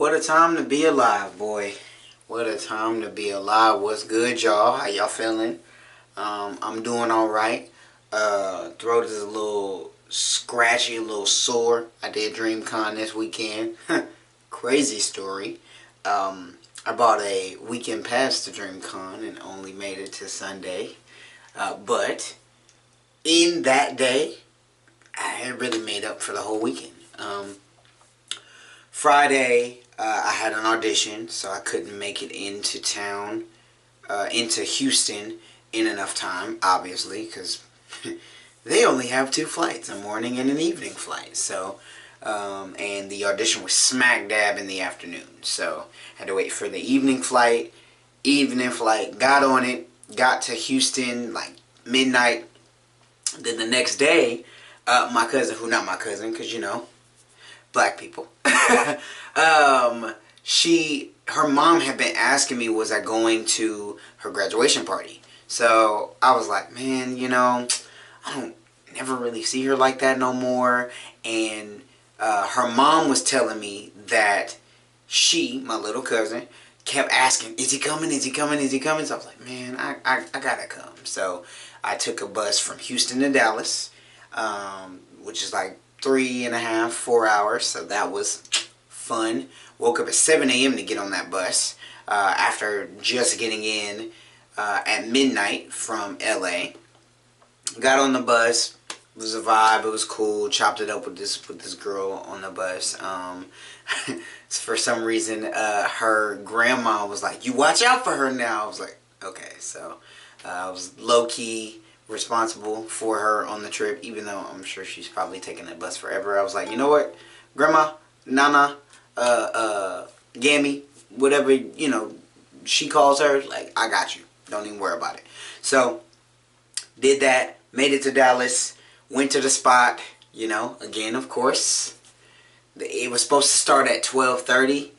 What a time to be alive, boy. What a time to be alive. What's good, y'all? How y'all feeling? I'm doing alright. Throat is a little scratchy, a little sore. I did DreamCon this weekend. Crazy story. I bought a weekend pass to DreamCon and only made it to Sunday. But in that day, I had really made up for the whole weekend. Friday, I had an audition, so I couldn't make it into town, into Houston in enough time, obviously, because they only have 2 flights, a morning and an evening flight. So, and the audition was smack dab in the afternoon. So, had to wait for the evening flight. Got on it, got to Houston like midnight. Then the next day, my cousin, not my cousin, because black people. Her mom had been asking me, was I going to her graduation party? So I was like, man, I don't never really see her like that no more. And her mom was telling me that my little cousin, kept asking, is he coming? Is he coming? Is he coming? So I was like, man, I gotta come. So I took a bus from Houston to Dallas, which is like 3.5, 4 hours. So that was fun. Woke up at 7 a.m. to get on that bus after just getting in at midnight from LA. Got on the bus. It was a vibe. It was cool. Chopped it up with this girl on the bus. For some reason, her grandma was like, "You watch out for her now." I was like, "Okay." So I was low key responsible for her on the trip, even though I'm sure she's probably taking that bus forever. I was like, you know what, Grandma, Nana, Gammy, whatever she calls her, like, I got you. Don't even worry about it. So did that. Made it to Dallas. Went to the spot. Again, of course, it was supposed to start at 12:30,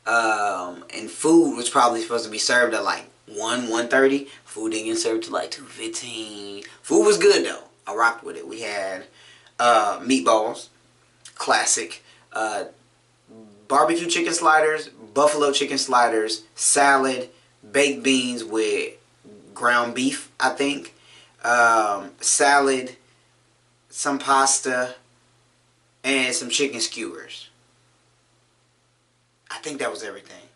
and food was probably supposed to be served at like 1:30. Food didn't get served till like 2:15. Food was good though. I rocked with it. We had meatballs, classic, barbecue chicken sliders, buffalo chicken sliders, salad, baked beans with ground beef, I think, salad, some pasta, and some chicken skewers. I think that was everything.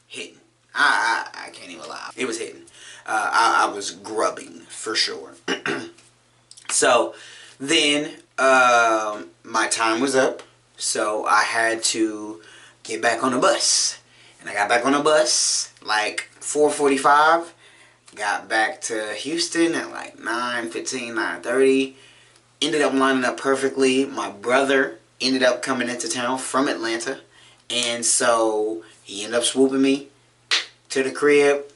Hitting. I can't even lie. It was hitting. I was grubbing for sure. So then my time was up. So I had to get back on the bus. And I got back on the bus like 4:45. Got back to Houston at like 9:15, 9:30. Ended up lining up perfectly. My brother ended up coming into town from Atlanta. And so he ended up swooping me to the crib.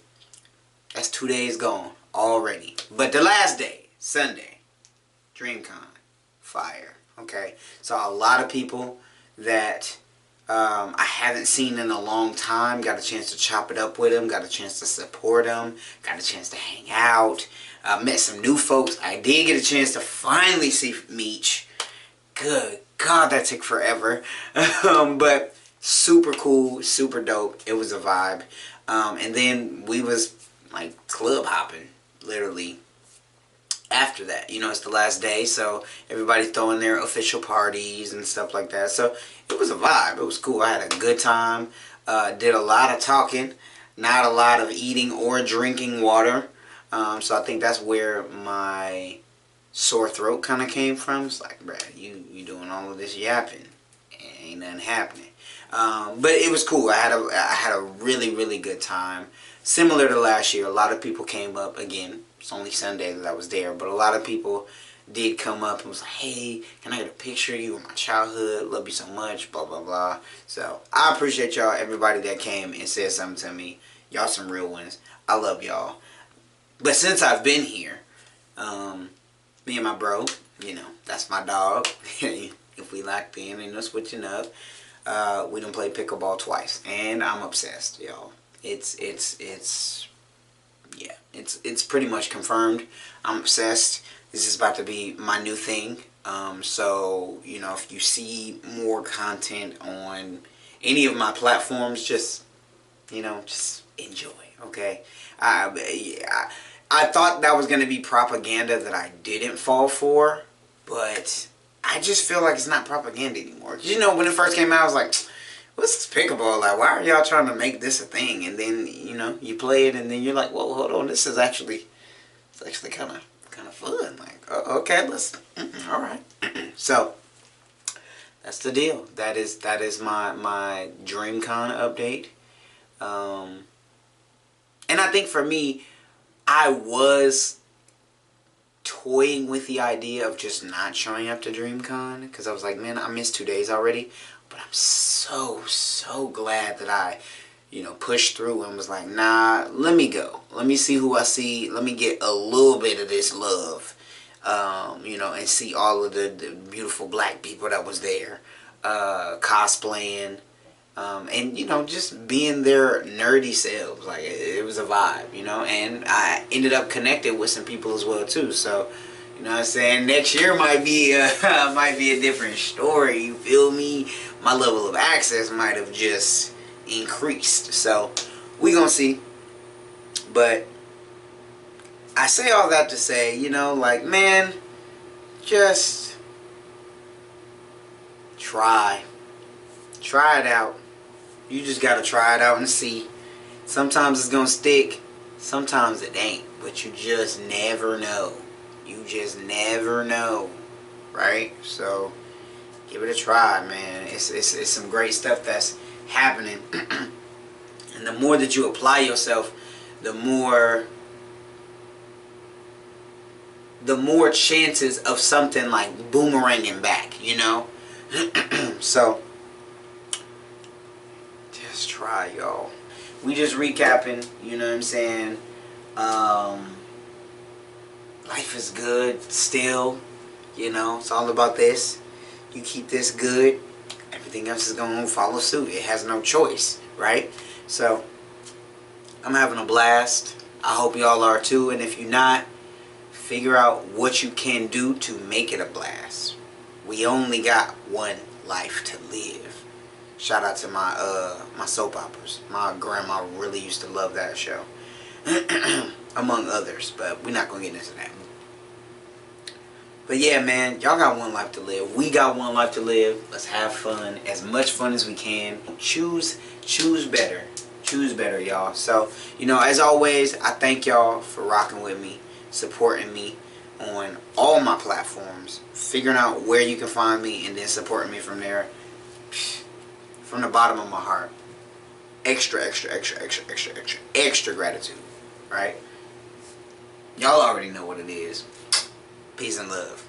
That's 2 days gone already. But the last day, Sunday, DreamCon, fire. Okay, so a lot of people that I haven't seen in a long time. Got a chance to chop it up with them. Got a chance to support them. Got a chance to hang out. Met some new folks. I did get a chance to finally see Meech. Good God, that took forever. But super cool, super dope. It was a vibe. And then we was like club hopping, literally, after that. It's the last day, so everybody throwing their official parties and stuff like that. So it was a vibe. It was cool. I had a good time. Did a lot of talking, not a lot of eating or drinking water. So I think that's where my sore throat kind of came from. It's like, bruh, you doing all of this yapping, ain't nothing happening. But it was cool. I had a really, really good time. Similar to last year, a lot of people came up. Again, it's only Sunday that I was there, but a lot of people did come up and was like, hey, can I get a picture of you in my childhood? Love you so much, blah, blah, blah. So I appreciate y'all, everybody that came and said something to me. Y'all some real ones. I love y'all. But since I've been here, me and my bro, that's my dog. If we locked in, ain't no switching up. We done played pickleball twice, and I'm obsessed, y'all. It's pretty much confirmed. I'm obsessed. This is about to be my new thing. So, you know, if you see more content on any of my platforms, just, you know, just enjoy, okay? I thought that was going to be propaganda that I didn't fall for, but I just feel like it's not propaganda anymore. 'Cause, you know, when it first came out, I was like, what's this pickleball? Like, why are y'all trying to make this a thing? And then, you know, you play it, and then you're like, whoa, hold on, this is actually, it's actually kind of fun. Like, oh, okay, all right. So that's the deal. That is my DreamCon update. And I think for me, I was toying with the idea of just not showing up to DreamCon because I was like, man, I missed 2 days already. But I'm so glad that I, you know, pushed through and was like, nah, let me go. Let me see who I see. Let me get a little bit of this love, you know, and see all of the beautiful black people that was there, cosplaying, and, you know, just being their nerdy selves. Like, it was a vibe, you know, and I ended up connected with some people as well, too. So, you know what I'm saying? Next year might be might be a different story, you feel me? My level of access might have just increased. So, we gonna see. But I say all that to say, you know, like, man, just try it out. You just gotta try it out and see. Sometimes it's gonna stick, sometimes it ain't, but you just never know. You just never know, right? So give it a try, man. It's some great stuff that's happening. And the more that you apply yourself, the more chances of something like boomeranging back, you know? So just try, y'all. We just recapping, you know what I'm saying? Life is good still, you know, it's all about this. You keep this good, everything else is going to follow suit. It has no choice, right? So I'm having a blast. I hope y'all are too, and if you're not, figure out what you can do to make it a blast. We only got one life to live. Shout out to my soap operas. My grandma really used to love that show. Among others, but we're not going to get into that. But yeah, man, y'all got one life to live. We got one life to live. Let's have fun. As much fun as we can. Choose better. Choose better, y'all. So, you know, as always, I thank y'all for rocking with me, supporting me on all my platforms, figuring out where you can find me, and then supporting me from there. From the bottom of my heart. Extra gratitude. Right? Y'all already know what it is. Peace and love.